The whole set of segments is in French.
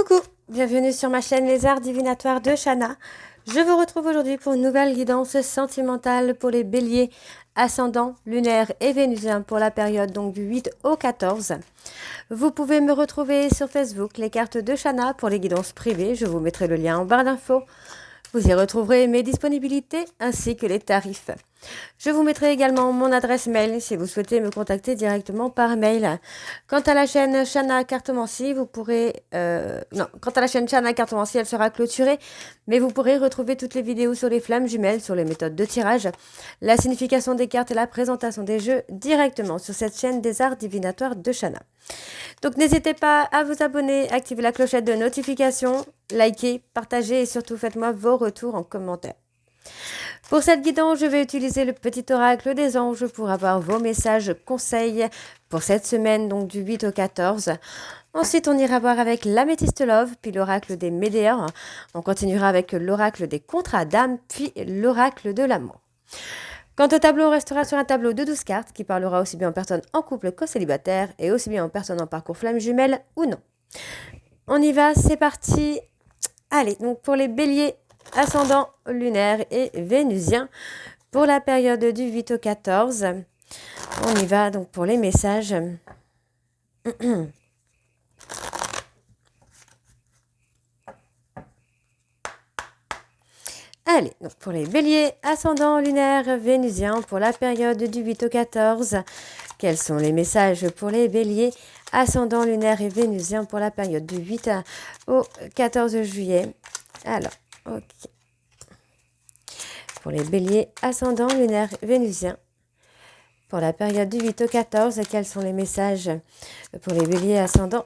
Coucou, bienvenue sur ma chaîne Les Arts Divinatoires de Shana. Je vous retrouve aujourd'hui pour une nouvelle guidance sentimentale pour les béliers, ascendants, lunaires et vénusiens pour la période donc du 8 au 14. Vous pouvez me retrouver sur Facebook, les cartes de Shana pour les guidances privées. Je vous mettrai le lien en barre d'infos. Vous y retrouverez mes disponibilités ainsi que les tarifs. Je vous mettrai également mon adresse mail si vous souhaitez me contacter directement par mail. Quant à la chaîne Shana Cartomancie, vous pourrez... quant à la chaîne Shana Cartomancie, elle sera clôturée, mais vous pourrez retrouver toutes les vidéos sur les flammes jumelles, sur les méthodes de tirage, la signification des cartes et la présentation des jeux directement sur cette chaîne des arts divinatoires de Shana. Donc n'hésitez pas à vous abonner, activer la clochette de notification, liker, partager et surtout faites-moi vos retours en commentaire. Pour cette guidance, je vais utiliser le petit oracle des anges pour avoir vos messages conseils pour cette semaine, donc du 8 au 14. Ensuite, on ira voir avec l'améthyste love, puis l'oracle des médéors. On continuera avec l'oracle des contrats d'âme, puis l'oracle de l'amour. Quant au tableau, on restera sur un tableau de 12 cartes qui parlera aussi bien en personnes en couple qu'aux célibataires et aussi bien en personnes en parcours flamme jumelle ou non. On y va, c'est parti. Allez, donc pour les béliers, ascendant, lunaire et vénusien pour la période du 8 au 14. On y va donc pour les messages. Allez, donc pour les béliers, ascendant, lunaire, vénusien pour la période du 8 au 14. Quels sont les messages pour les béliers, ascendant, lunaire et vénusien pour la période du 8 au 14 juillet? Alors, ok. Pour les béliers, ascendant, lunaire, vénusien pour la période du 8 au 14, quels sont les messages pour les béliers, ascendant...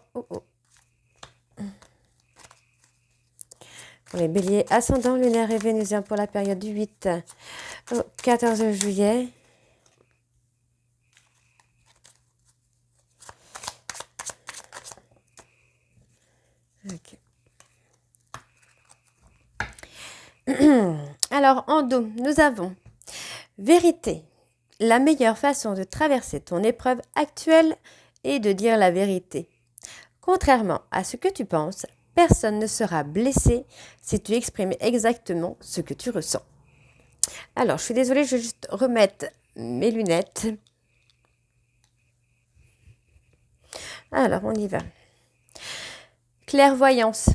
Pour les béliers, ascendant, lunaire et vénusien pour la période du 8 au 14 juillet. Ok. Alors, en dos, nous avons vérité. La meilleure façon de traverser ton épreuve actuelle est de dire la vérité. Contrairement à ce que tu penses, personne ne sera blessé si tu exprimes exactement ce que tu ressens. Alors, je suis désolée, je vais juste remettre mes lunettes. Alors, on y va. Clairvoyance.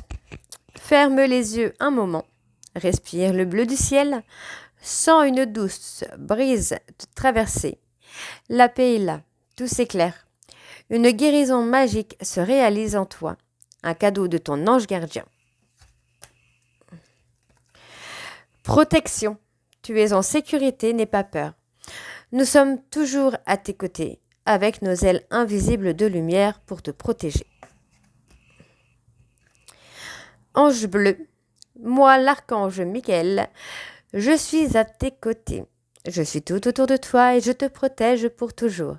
Ferme les yeux un moment. Respire le bleu du ciel. Sens une douce brise te traverser. La paix est là. Tout s'éclaire. Une guérison magique se réalise en toi. Un cadeau de ton ange gardien. Protection. Tu es en sécurité, n'aie pas peur. Nous sommes toujours à tes côtés, avec nos ailes invisibles de lumière pour te protéger. Ange bleu. Moi, l'archange Michael, je suis à tes côtés. Je suis tout autour de toi et je te protège pour toujours.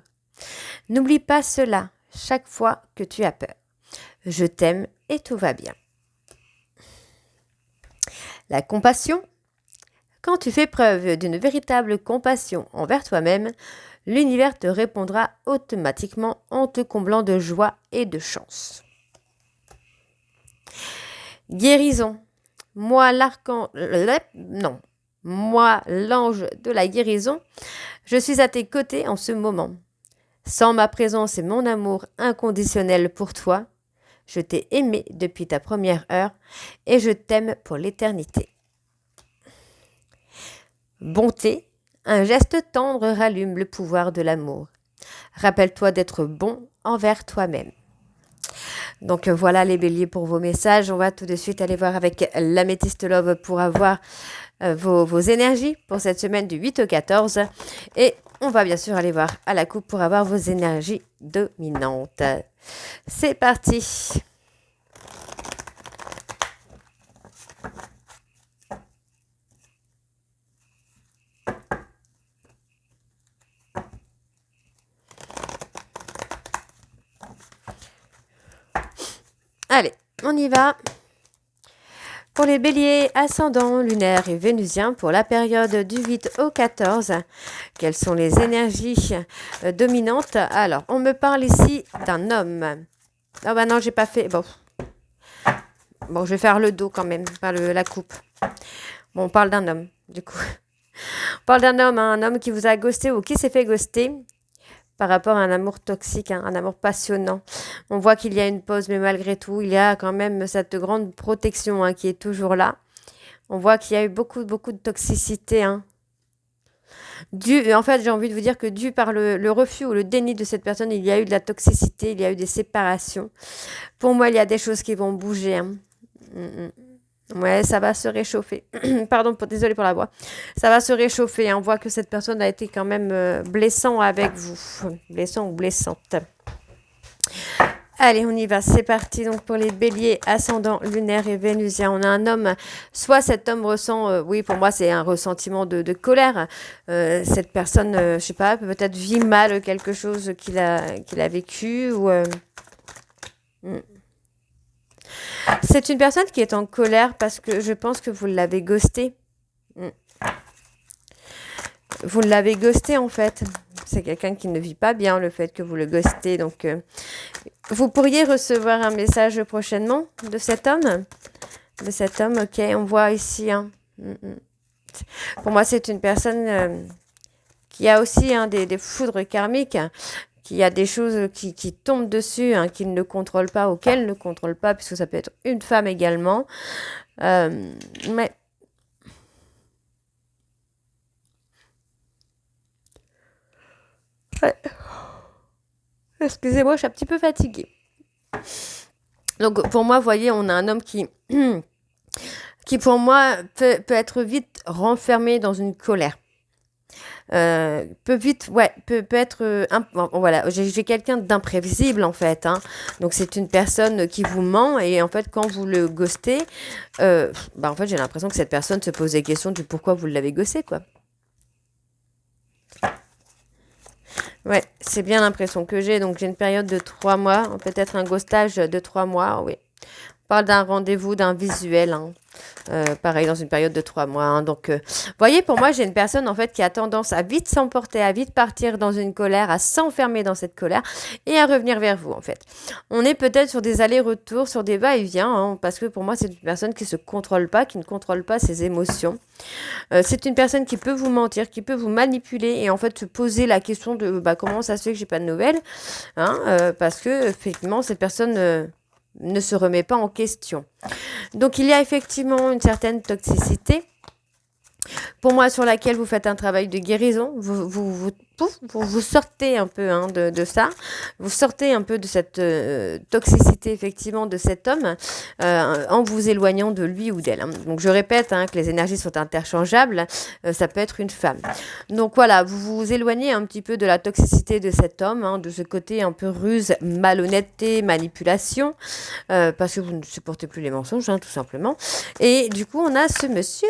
N'oublie pas cela chaque fois que tu as peur. Je t'aime et tout va bien. La compassion. Quand tu fais preuve d'une véritable compassion envers toi-même, l'univers te répondra automatiquement en te comblant de joie et de chance. Guérison. Moi, l'ange de la guérison, je suis à tes côtés en ce moment. Sans ma présence et mon amour inconditionnel pour toi, je t'ai aimé depuis ta première heure et je t'aime pour l'éternité. Bonté, un geste tendre rallume le pouvoir de l'amour. Rappelle-toi d'être bon envers toi-même. Donc voilà les béliers pour vos messages. On va tout de suite aller voir avec l'améthyste love pour avoir vos énergies pour cette semaine du 8 au 14. Et on va bien sûr aller voir à la coupe pour avoir vos énergies dominantes. C'est parti. Allez, on y va. Pour les béliers, ascendants, lunaires et vénusiens pour la période du 8 au 14, quelles sont les énergies dominantes? Alors, on me parle ici d'un homme. Ah bah non, j'ai pas fait... Bon. Bon, je vais faire le dos quand même, pas la coupe. Bon, on parle d'un homme, du coup. On parle d'un homme, hein, un homme qui vous a ghosté ou qui s'est fait ghoster par rapport à un amour toxique, hein, un amour passionnant. On voit qu'il y a une pause, mais malgré tout, il y a quand même cette grande protection, hein, qui est toujours là. On voit qu'il y a eu beaucoup, beaucoup de toxicité, hein. En fait, j'ai envie de vous dire que dû par le refus ou le déni de cette personne, il y a eu de la toxicité, il y a eu des séparations. Pour moi, il y a des choses qui vont bouger, hein. Mm, mm. Ouais, ça va se réchauffer. Pardon, désolée pour la voix. Ça va se réchauffer, hein. On voit que cette personne a été quand même blessant avec vous. Blessant ou blessante. Allez, on y va, c'est parti. Donc pour les béliers, ascendant lunaire et vénusien, on a un homme, soit cet homme ressent, oui, pour moi c'est un ressentiment de colère. Cette personne, je sais pas, peut-être vit mal quelque chose qu'il a vécu ou... hmm. C'est une personne qui est en colère parce que je pense que vous l'avez ghosté. Hmm. Vous l'avez ghosté en fait. C'est quelqu'un qui ne vit pas bien le fait que vous le ghostez. Donc, vous pourriez recevoir un message prochainement de cet homme. De cet homme, ok. On voit ici. Hein. Pour moi, c'est une personne qui a aussi des foudres karmiques. Qui a des choses qui tombent dessus, hein, qu'il ne contrôle pas ou qu'elle ne contrôle pas, puisque ça peut être une femme également. Mais... Ouais. Excusez-moi, je suis un petit peu fatiguée. Donc, pour moi, vous voyez, on a un homme qui pour moi, peut être vite renfermé dans une colère. Peut être... voilà, j'ai quelqu'un d'imprévisible, en fait. Hein. Donc, c'est une personne qui vous ment. Et en fait, quand vous le ghostez, en fait, j'ai l'impression que cette personne se pose des questions du pourquoi vous l'avez ghosté, quoi. Ouais, c'est bien l'impression que j'ai. Donc, j'ai une période de 3 mois, peut-être un ghostage de 3 mois, oui. On parle d'un rendez-vous, d'un visuel, hein. Pareil, dans une période de 3 mois. Hein. Donc, voyez, pour moi, j'ai une personne, en fait, qui a tendance à vite s'emporter, à vite partir dans une colère, à s'enfermer dans cette colère et à revenir vers vous, en fait. On est peut-être sur des allers-retours, sur des va-et-vient, hein, parce que pour moi, c'est une personne qui ne se contrôle pas, qui ne contrôle pas ses émotions. C'est une personne qui peut vous mentir, qui peut vous manipuler et en fait se poser la question de comment ça se fait que j'ai pas de nouvelles, hein, parce que effectivement cette personne ne se remet pas en question. Donc il y a effectivement une certaine toxicité. Pour moi, sur laquelle vous faites un travail de guérison, vous sortez un peu de ça, vous sortez un peu de cette toxicité effectivement de cet homme en vous éloignant de lui ou d'elle. Hein. Donc je répète que les énergies sont interchangeables, ça peut être une femme. Donc voilà, vous vous éloignez un petit peu de la toxicité de cet homme, de ce côté un peu ruse, malhonnêteté, manipulation, parce que vous ne supportez plus les mensonges, tout simplement. Et du coup, on a ce monsieur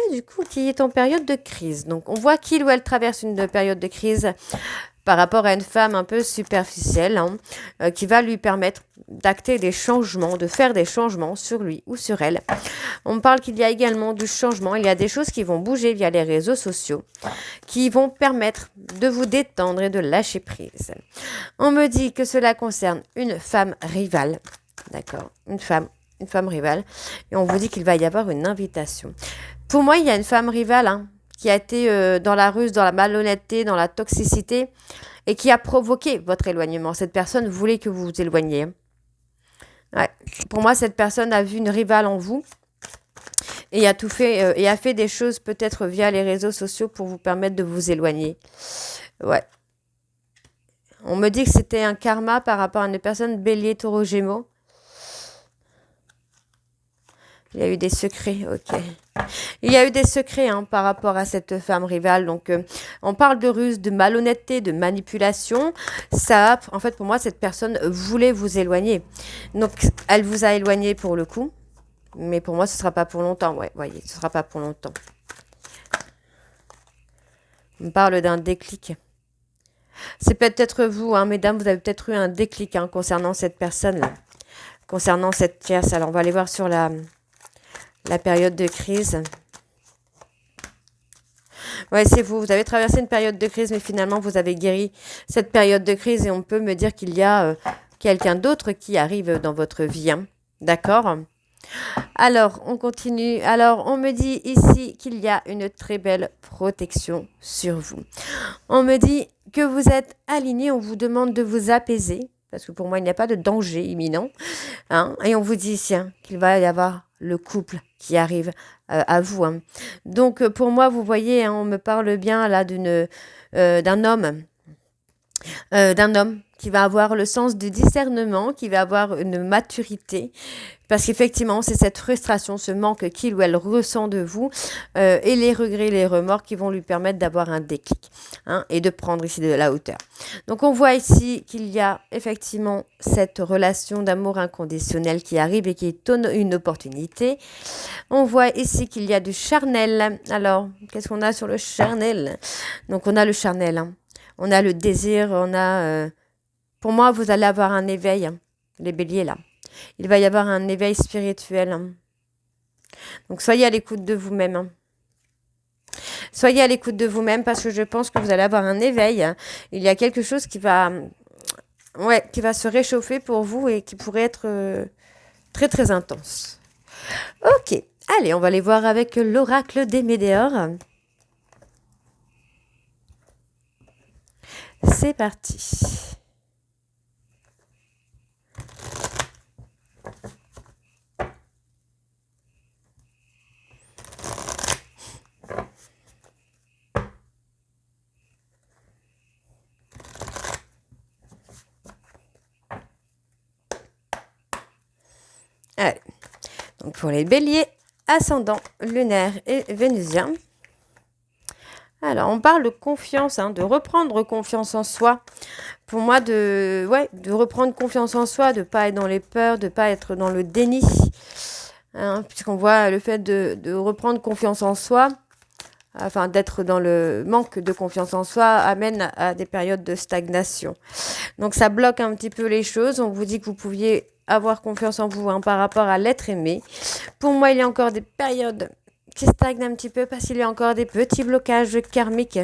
qui est en période de crise. Donc on voit qu'il ou elle traverse une période de crise par rapport à une femme un peu superficielle qui va lui permettre d'acter des changements, de faire des changements sur lui ou sur elle. On parle qu'il y a également du changement, il y a des choses qui vont bouger via les réseaux sociaux, qui vont permettre de vous détendre et de lâcher prise. On me dit que cela concerne une femme rivale, d'accord, une femme rivale, et on vous dit qu'il va y avoir une invitation. Pour moi, il y a une femme rivale qui a été dans la ruse, dans la malhonnêteté, dans la toxicité et qui a provoqué votre éloignement. Cette personne voulait que vous vous éloigniez. Ouais. Pour moi, cette personne a vu une rivale en vous et a tout fait et a fait des choses peut-être via les réseaux sociaux pour vous permettre de vous éloigner. Ouais. On me dit que c'était un karma par rapport à une personne bélier, taureau, gémeaux. Il y a eu des secrets, ok. Il y a eu des secrets par rapport à cette femme rivale. Donc, on parle de ruse, de malhonnêteté, de manipulation. Ça, en fait, pour moi, cette personne voulait vous éloigner. Donc, elle vous a éloigné pour le coup. Mais pour moi, ce ne sera pas pour longtemps. Ouais, voyez, ce ne sera pas pour longtemps. On parle d'un déclic. C'est peut-être vous, mesdames, vous avez peut-être eu un déclic concernant cette personne-là. Concernant cette tierce. Alors, on va aller voir sur la période de crise. Ouais, c'est vous. Vous avez traversé une période de crise, mais finalement, vous avez guéri cette période de crise et on peut me dire qu'il y a quelqu'un d'autre qui arrive dans votre vie. D'accord ? Alors, on continue. Alors, on me dit ici qu'il y a une très belle protection sur vous. On me dit que vous êtes aligné, on vous demande de vous apaiser, parce que pour moi, il n'y a pas de danger imminent. Hein, et on vous dit ici qu'il va y avoir le couple qui arrive à vous. Hein. Donc, pour moi, vous voyez, on me parle bien là d'un homme. D'un homme qui va avoir le sens du discernement, qui va avoir une maturité, parce qu'effectivement, c'est cette frustration, ce manque qu'il ou elle ressent de vous, et les regrets, les remords qui vont lui permettre d'avoir un déclic, hein, et de prendre ici de la hauteur. Donc, on voit ici qu'il y a effectivement cette relation d'amour inconditionnel qui arrive et qui est une opportunité. On voit ici qu'il y a du charnel. Alors, qu'est-ce qu'on a sur le charnel? Donc, on a le charnel, hein. On a le désir, on a... Pour moi, vous allez avoir un éveil, hein, les béliers, là. Il va y avoir un éveil spirituel. Hein. Donc, soyez à l'écoute de vous-même. Hein. Soyez à l'écoute de vous-même parce que je pense que vous allez avoir un éveil. Hein. Il y a quelque chose qui va se réchauffer pour vous et qui pourrait être très, très intense. Ok, allez, on va aller voir avec l'oracle des Médéors. C'est parti. Allez. Donc pour les béliers, ascendant, lunaire et vénusien. Alors, on parle de confiance, hein, de reprendre confiance en soi. Pour moi, de reprendre confiance en soi, de ne pas être dans les peurs, de ne pas être dans le déni. Hein, puisqu'on voit le fait de reprendre confiance en soi, enfin d'être dans le manque de confiance en soi, amène à des périodes de stagnation. Donc, ça bloque un petit peu les choses. On vous dit que vous pouviez avoir confiance en vous, hein, par rapport à l'être aimé. Pour moi, il y a encore des périodes qui stagnent un petit peu parce qu'il y a encore des petits blocages karmiques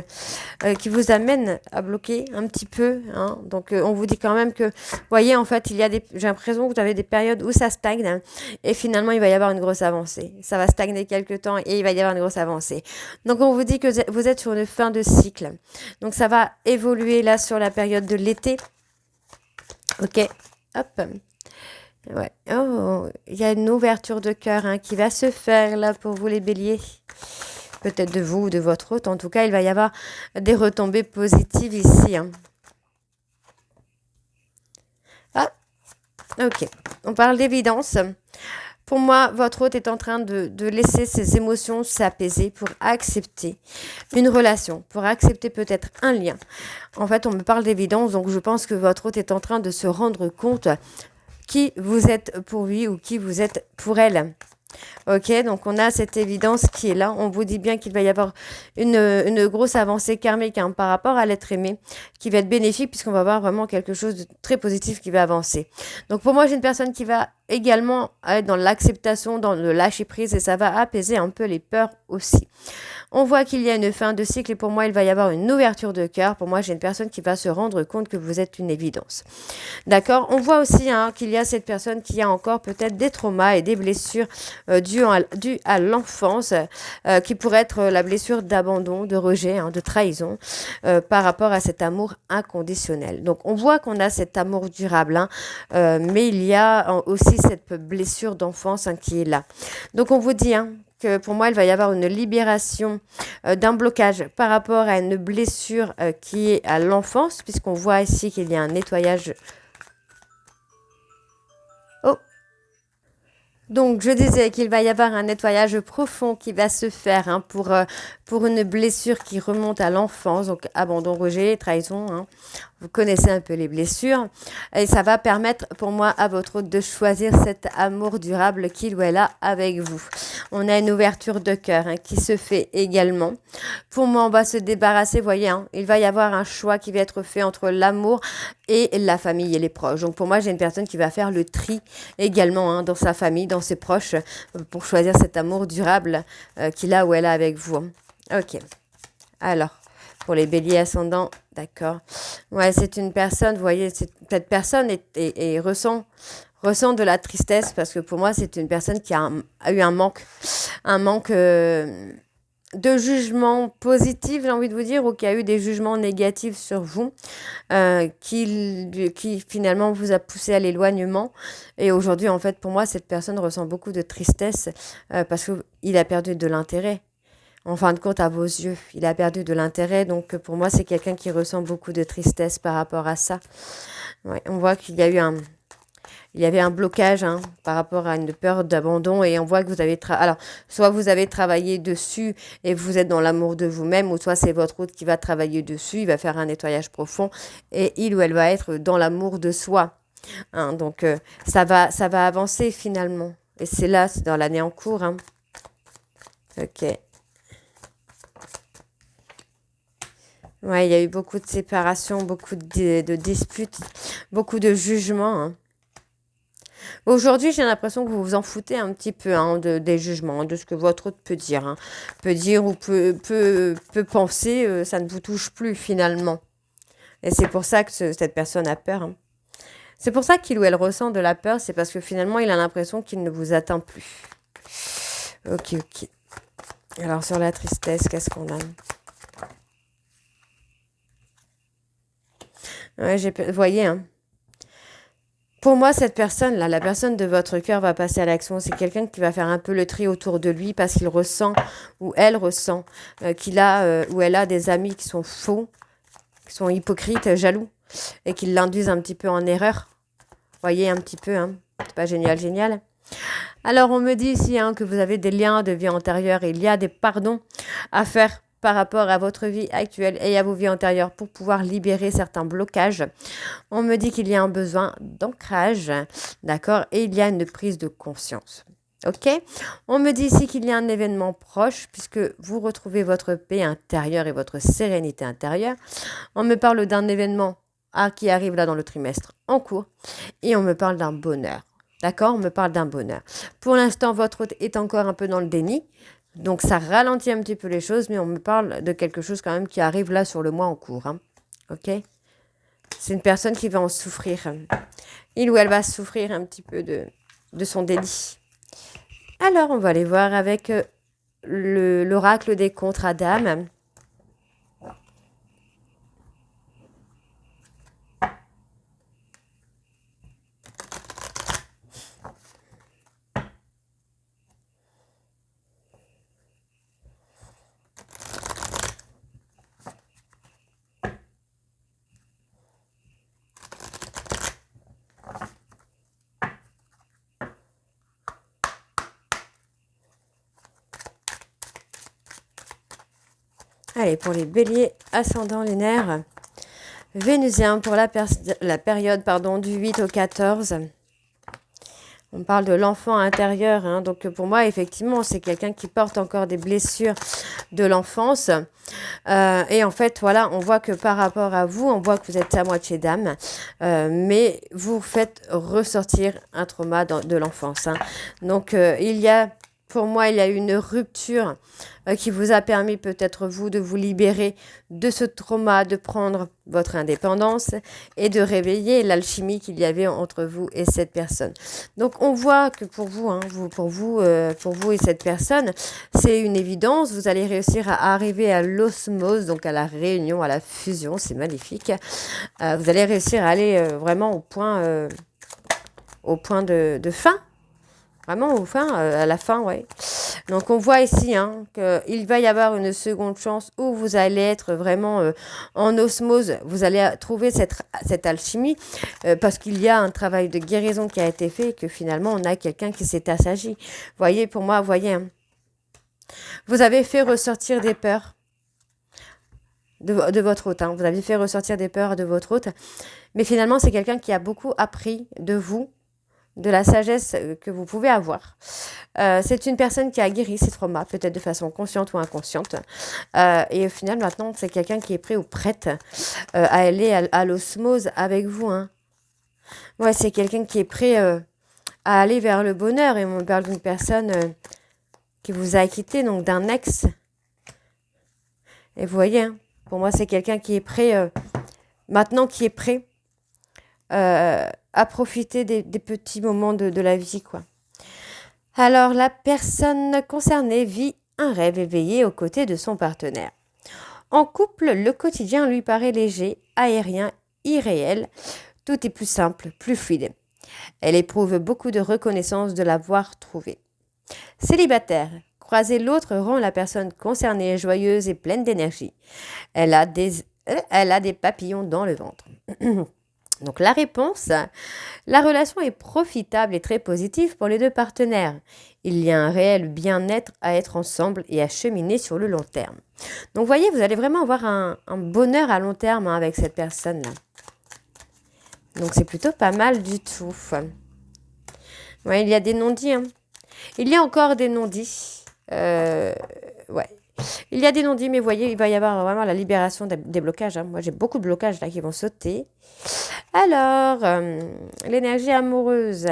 qui vous amènent à bloquer un petit peu. Hein. Donc, on vous dit quand même que, vous voyez, en fait, j'ai l'impression que vous avez des périodes où ça stagne, hein, et finalement, il va y avoir une grosse avancée. Ça va stagner quelques temps et il va y avoir une grosse avancée. Donc, on vous dit que vous êtes sur une fin de cycle. Donc, ça va évoluer là sur la période de l'été. Ok, hop. Ouais. Oh, il y a une ouverture de cœur, hein, qui va se faire là pour vous les béliers. Peut-être de vous ou de votre hôte. En tout cas, il va y avoir des retombées positives ici. Hein. Ah, ok. On parle d'évidence. Pour moi, votre hôte est en train de laisser ses émotions s'apaiser pour accepter une relation, pour accepter peut-être un lien. En fait, on me parle d'évidence, donc je pense que votre hôte est en train de se rendre compte qui vous êtes pour lui ou qui vous êtes pour elle. Ok, donc on a cette évidence qui est là. On vous dit bien qu'il va y avoir une grosse avancée karmique, hein, par rapport à l'être aimé, qui va être bénéfique puisqu'on va avoir vraiment quelque chose de très positif qui va avancer. Donc pour moi, j'ai une personne qui va également être dans l'acceptation, dans le lâcher prise, et ça va apaiser un peu les peurs aussi. On voit qu'il y a une fin de cycle et pour moi, il va y avoir une ouverture de cœur. Pour moi, j'ai une personne qui va se rendre compte que vous êtes une évidence. D'accord? On voit aussi, hein, qu'il y a cette personne qui a encore peut-être des traumas et des blessures dues à l'enfance, qui pourrait être la blessure d'abandon, de rejet, hein, de trahison, par rapport à cet amour inconditionnel. Donc, on voit qu'on a cet amour durable, hein, mais il y a aussi cette blessure d'enfance, hein, qui est là. Donc, on vous dit, hein, que pour moi, il va y avoir une libération d'un blocage par rapport à une blessure qui est à l'enfance, puisqu'on voit ici qu'il y a un nettoyage. Oh! Donc, je disais qu'il va y avoir un nettoyage profond qui va se faire, hein, pour une blessure qui remonte à l'enfance, donc abandon, rejet, trahison, hein. Vous connaissez un peu les blessures. Et ça va permettre pour moi à votre hôte de choisir cet amour durable qu'il ou elle a avec vous. On a une ouverture de cœur, hein, qui se fait également. Pour moi, on va se débarrasser, voyez, hein, il va y avoir un choix qui va être fait entre l'amour et la famille et les proches. Donc pour moi, j'ai une personne qui va faire le tri également, hein, dans sa famille, dans ses proches, pour choisir cet amour durable qu'il a ou elle a avec vous. Ok. Alors, pour les béliers ascendants, d'accord. Ouais, c'est une personne, vous voyez, cette personne ressent de la tristesse parce que pour moi, c'est une personne qui a eu un manque de jugement positif, j'ai envie de vous dire, ou qui a eu des jugements négatifs sur vous, qui finalement vous a poussé à l'éloignement. Et aujourd'hui, en fait, pour moi, cette personne ressent beaucoup de tristesse parce qu'il a perdu de l'intérêt. En fin de compte, à vos yeux, il a perdu de l'intérêt. Donc, pour moi, c'est quelqu'un qui ressent beaucoup de tristesse par rapport à ça. Ouais, on voit qu'il y a eu il y avait un blocage par rapport à une peur d'abandon et on voit que vous avez alors soit vous avez travaillé dessus et vous êtes dans l'amour de vous-même ou soit c'est votre autre qui va travailler dessus, il va faire un nettoyage profond et il ou elle va être dans l'amour de soi. Donc ça va avancer finalement et c'est dans l'année en cours. Ok. Ouais, il y a eu beaucoup de séparations, beaucoup de disputes, beaucoup de jugements. Aujourd'hui, j'ai l'impression que vous vous en foutez un petit peu des jugements, de ce que votre autre peut dire. Peut dire ou peut penser, ça ne vous touche plus finalement. Et c'est pour ça que cette personne a peur. C'est pour ça qu'il ou elle ressent de la peur, c'est parce que finalement, il a l'impression qu'il ne vous atteint plus. Ok. Alors, sur la tristesse, qu'est-ce qu'on a? Ouais, vous voyez, pour moi, cette personne-là, la personne de votre cœur va passer à l'action. C'est quelqu'un qui va faire un peu le tri autour de lui parce qu'il ressent ou elle ressent qu'il a ou elle a des amis qui sont faux, qui sont hypocrites, jaloux et qui l'induisent un petit peu en erreur. Voyez un petit peu, c'est pas génial. Alors, on me dit ici que vous avez des liens de vie antérieure et il y a des pardons à faire par rapport à votre vie actuelle et à vos vies antérieures pour pouvoir libérer certains blocages. On me dit qu'il y a un besoin d'ancrage, d'accord, et il y a une prise de conscience. Ok. On me dit ici qu'il y a un événement proche puisque vous retrouvez votre paix intérieure et votre sérénité intérieure. On me parle d'un événement qui arrive là dans le trimestre en cours et on me parle d'un bonheur. D'accord, on me parle d'un bonheur. Pour l'instant, votre hôte est encore un peu dans le déni. Donc, ça ralentit un petit peu les choses, mais on me parle de quelque chose quand même qui arrive là sur le mois en cours. Ok. C'est une personne qui va en souffrir. Il ou elle va souffrir un petit peu de son délit. Alors, on va aller voir avec l'oracle des contre-Adam. Allez, pour les béliers ascendant lunaire, vénusien pour la période du 8 au 14. On parle de l'enfant intérieur. Donc, pour moi, effectivement, c'est quelqu'un qui porte encore des blessures de l'enfance. Et en fait, voilà, on voit que par rapport à vous, on voit que vous êtes à moitié d'âme. Mais vous faites ressortir un trauma de l'enfance. Donc, pour moi, il y a une rupture qui vous a permis peut-être vous de vous libérer de ce trauma, de prendre votre indépendance et de réveiller l'alchimie qu'il y avait entre vous et cette personne. Donc on voit que pour vous et cette personne, c'est une évidence. Vous allez réussir à arriver à l'osmose, donc à la réunion, à la fusion. C'est magnifique. Vous allez réussir à aller vraiment au point de fin. Vraiment à la fin, ouais. Donc, on voit ici qu'il va y avoir une seconde chance où vous allez être vraiment en osmose. Vous allez trouver cette alchimie parce qu'il y a un travail de guérison qui a été fait et que finalement, on a quelqu'un qui s'est assagi. Voyez, pour moi, vous avez fait ressortir des peurs de votre hôte. Vous avez fait ressortir des peurs de votre hôte. Mais finalement, c'est quelqu'un qui a beaucoup appris de vous, de la sagesse que vous pouvez avoir. C'est une personne qui a guéri ses traumas, peut-être de façon consciente ou inconsciente. Et au final, maintenant, c'est quelqu'un qui est prêt ou prête à aller à l'osmose avec vous. Ouais, c'est quelqu'un qui est prêt à aller vers le bonheur. Et on me parle d'une personne qui vous a quitté, donc d'un ex. Et vous voyez, Pour moi, c'est quelqu'un qui est prêt, maintenant qui est prêt à profiter des petits moments de la vie, quoi. Alors, la personne concernée vit un rêve éveillé aux côtés de son partenaire. En couple, le quotidien lui paraît léger, aérien, irréel. Tout est plus simple, plus fluide. Elle éprouve beaucoup de reconnaissance de l'avoir trouvé. Célibataire, croiser l'autre rend la personne concernée joyeuse et pleine d'énergie. Elle a des papillons dans le ventre. Donc la réponse, la relation est profitable et très positive pour les deux partenaires. Il y a un réel bien-être à être ensemble et à cheminer sur le long terme. Donc vous voyez, vous allez vraiment avoir un bonheur à long terme avec cette personne-là. Donc c'est plutôt pas mal du tout. Ouais, il y a des non-dits. Il y a encore des non-dits. Ouais. Il y a des non-dits, mais vous voyez, il va y avoir vraiment la libération des blocages. Moi, j'ai beaucoup de blocages là qui vont sauter. Alors, l'énergie amoureuse.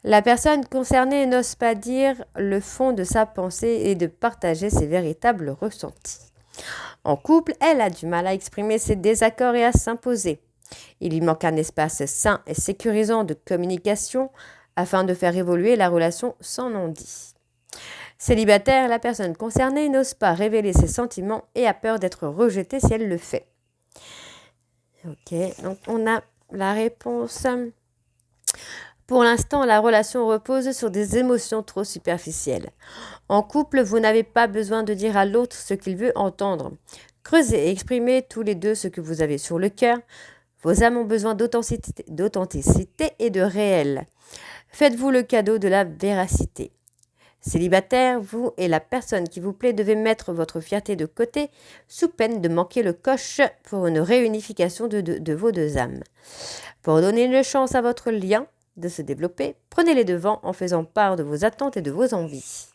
La personne concernée n'ose pas dire le fond de sa pensée et de partager ses véritables ressentis. En couple, elle a du mal à exprimer ses désaccords et à s'imposer. Il lui manque un espace sain et sécurisant de communication afin de faire évoluer la relation sans non-dit. Célibataire, la personne concernée n'ose pas révéler ses sentiments et a peur d'être rejetée si elle le fait. Ok, donc on a la réponse. Pour l'instant, la relation repose sur des émotions trop superficielles. En couple, vous n'avez pas besoin de dire à l'autre ce qu'il veut entendre. Creusez et exprimez tous les deux ce que vous avez sur le cœur. Vos âmes ont besoin d'authenticité et de réel. Faites-vous le cadeau de la véracité. Célibataire, vous et la personne qui vous plaît devez mettre votre fierté de côté sous peine de manquer le coche pour une réunification de vos deux âmes. Pour donner une chance à votre lien de se développer, prenez les devants en faisant part de vos attentes et de vos envies.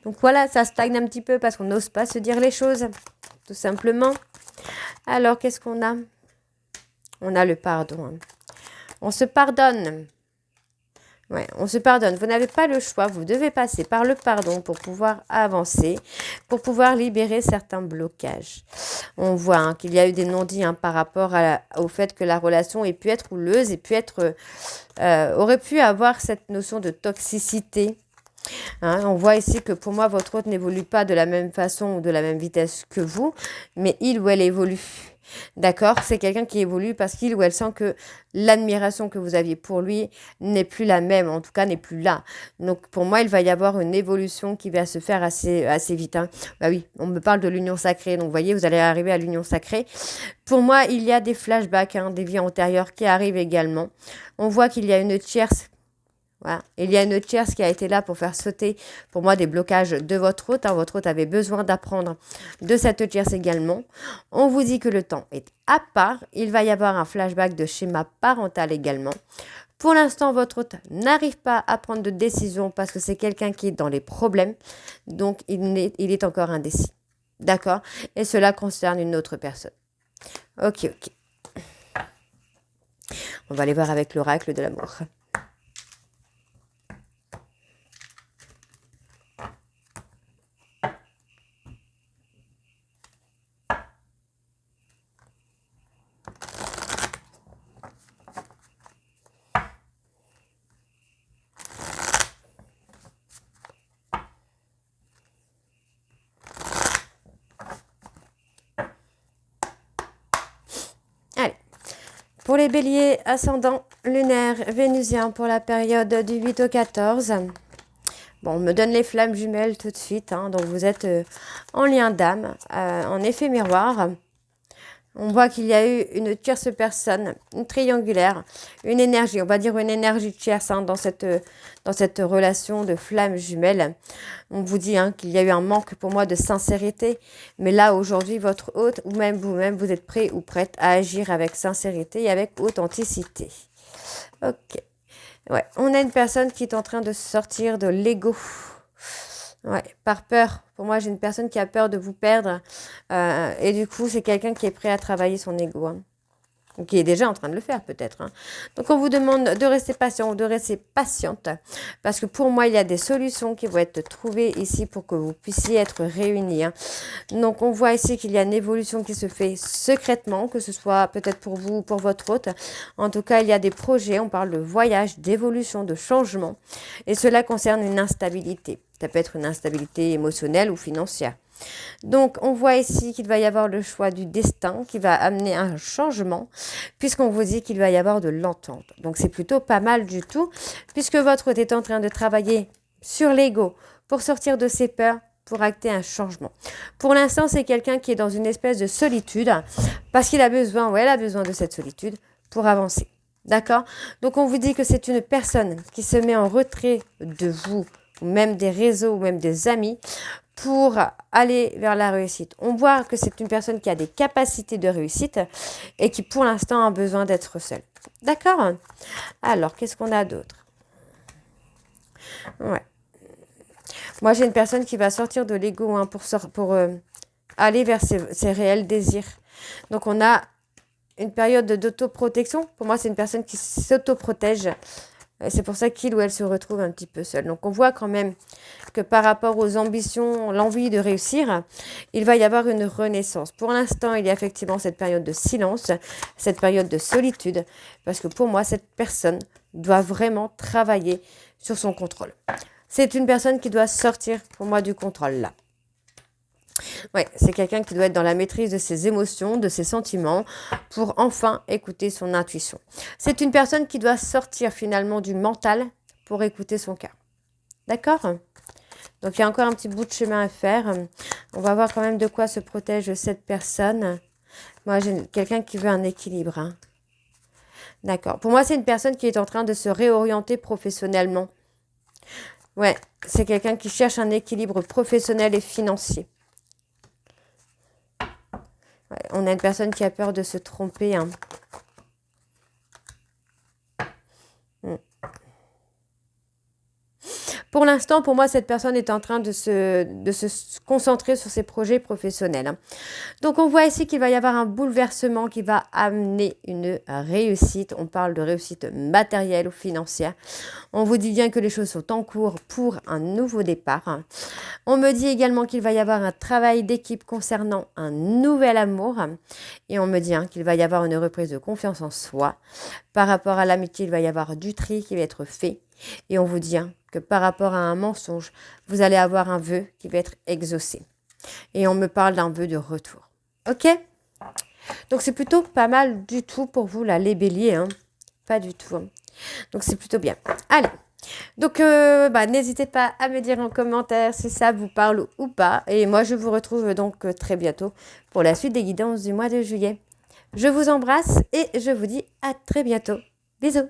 Donc voilà, ça stagne un petit peu parce qu'on n'ose pas se dire les choses, tout simplement. Alors, qu'est-ce qu'on a ? On a le pardon. On se pardonne. Ouais, on se pardonne. Vous n'avez pas le choix. Vous devez passer par le pardon pour pouvoir avancer, pour pouvoir libérer certains blocages. On voit qu'il y a eu des non-dits par rapport au fait que la relation ait pu être houleuse et aurait pu avoir cette notion de toxicité. On voit ici que pour moi, votre hôte n'évolue pas de la même façon ou de la même vitesse que vous, mais il ou elle évolue. D'accord, c'est quelqu'un qui évolue parce qu'il ou elle sent que l'admiration que vous aviez pour lui n'est plus la même, en tout cas n'est plus là. Donc pour moi, il va y avoir une évolution qui va se faire assez vite. Bah oui, on me parle de l'union sacrée, donc vous voyez, vous allez arriver à l'union sacrée. Pour moi, il y a des flashbacks, des vies antérieures qui arrivent également. On voit qu'il y a une tierce. Voilà. Il y a une tierce qui a été là pour faire sauter, pour moi, des blocages de votre hôte. Votre hôte avait besoin d'apprendre de cette tierce également. On vous dit que le temps est à part. Il va y avoir un flashback de schéma parental également. Pour l'instant, votre hôte n'arrive pas à prendre de décision parce que c'est quelqu'un qui est dans les problèmes. Donc, il est encore indécis. D'accord ? Et cela concerne une autre personne. Ok. On va aller voir avec l'oracle de l'amour. Pour les béliers, ascendant lunaire, vénusien pour la période du 8 au 14. Bon, on me donne les flammes jumelles tout de suite. Donc vous êtes en lien d'âme, en effet miroir. On voit qu'il y a eu une tierce personne, une triangulaire, une énergie, on va dire une énergie tierce dans cette relation de flammes jumelles. On vous dit qu'il y a eu un manque pour moi de sincérité. Mais là, aujourd'hui, votre hôte ou même vous-même, vous êtes prêt ou prête à agir avec sincérité et avec authenticité. Ok. Ouais, on a une personne qui est en train de sortir de l'ego. Ouais, par peur. Pour moi, j'ai une personne qui a peur de vous perdre. Et du coup, c'est quelqu'un qui est prêt à travailler son ego. ou qui est déjà en train de le faire peut-être. Hein. Donc on vous demande de rester patient ou de rester patiente parce que pour moi il y a des solutions qui vont être trouvées ici pour que vous puissiez être réunis. Hein. Donc on voit ici qu'il y a une évolution qui se fait secrètement, que ce soit peut-être pour vous ou pour votre hôte. En tout cas il y a des projets, on parle de voyage, d'évolution, de changement et cela concerne une instabilité. Ça peut être une instabilité émotionnelle ou financière. Donc, on voit ici qu'il va y avoir le choix du destin qui va amener un changement puisqu'on vous dit qu'il va y avoir de l'entente. Donc, c'est plutôt pas mal du tout puisque votre hôte est en train de travailler sur l'ego pour sortir de ses peurs, pour acter un changement. Pour l'instant, c'est quelqu'un qui est dans une espèce de solitude parce qu'il a besoin, ou elle a besoin de cette solitude pour avancer. D'accord? Donc, on vous dit que c'est une personne qui se met en retrait de vous, ou même des réseaux, ou même des amis, pour aller vers la réussite. On voit que c'est une personne qui a des capacités de réussite et qui, pour l'instant, a besoin d'être seule. D'accord? Alors, qu'est-ce qu'on a d'autre? Ouais. Moi, j'ai une personne qui va sortir de l'ego hein, pour aller vers ses réels désirs. Donc, on a une période d'autoprotection. Pour moi, c'est une personne qui s'autoprotège. C'est pour ça qu'il ou elle se retrouve un petit peu seul. Donc, on voit quand même que par rapport aux ambitions, l'envie de réussir, il va y avoir une renaissance. Pour l'instant, il y a effectivement cette période de silence, cette période de solitude, parce que pour moi, cette personne doit vraiment travailler sur son contrôle. C'est une personne qui doit sortir, pour moi, du contrôle, là. Oui, c'est quelqu'un qui doit être dans la maîtrise de ses émotions, de ses sentiments, pour enfin écouter son intuition. C'est une personne qui doit sortir finalement du mental pour écouter son cœur. D'accord ? Donc, il y a encore un petit bout de chemin à faire. On va voir quand même de quoi se protège cette personne. Moi, j'ai quelqu'un qui veut un équilibre. Hein. D'accord. Pour moi, c'est une personne qui est en train de se réorienter professionnellement. Ouais, c'est quelqu'un qui cherche un équilibre professionnel et financier. Ouais, on a une personne qui a peur de se tromper. Hein. Pour l'instant, pour moi, cette personne est en train de se concentrer sur ses projets professionnels. Donc, on voit ici qu'il va y avoir un bouleversement qui va amener une réussite. On parle de réussite matérielle ou financière. On vous dit bien que les choses sont en cours pour un nouveau départ. On me dit également qu'il va y avoir un travail d'équipe concernant un nouvel amour. Et on me dit qu'il va y avoir une reprise de confiance en soi. Par rapport à l'amitié, il va y avoir du tri qui va être fait. Et on vous dit que par rapport à un mensonge, vous allez avoir un vœu qui va être exaucé. Et on me parle d'un vœu de retour. Ok ? Donc, c'est plutôt pas mal du tout pour vous, là, les béliers. Hein. Pas du tout. Hein. Donc, c'est plutôt bien. Allez. Donc, n'hésitez pas à me dire en commentaire si ça vous parle ou pas. Et moi, je vous retrouve donc très bientôt pour la suite des guidances du mois de juillet. Je vous embrasse et je vous dis à très bientôt. Bisous.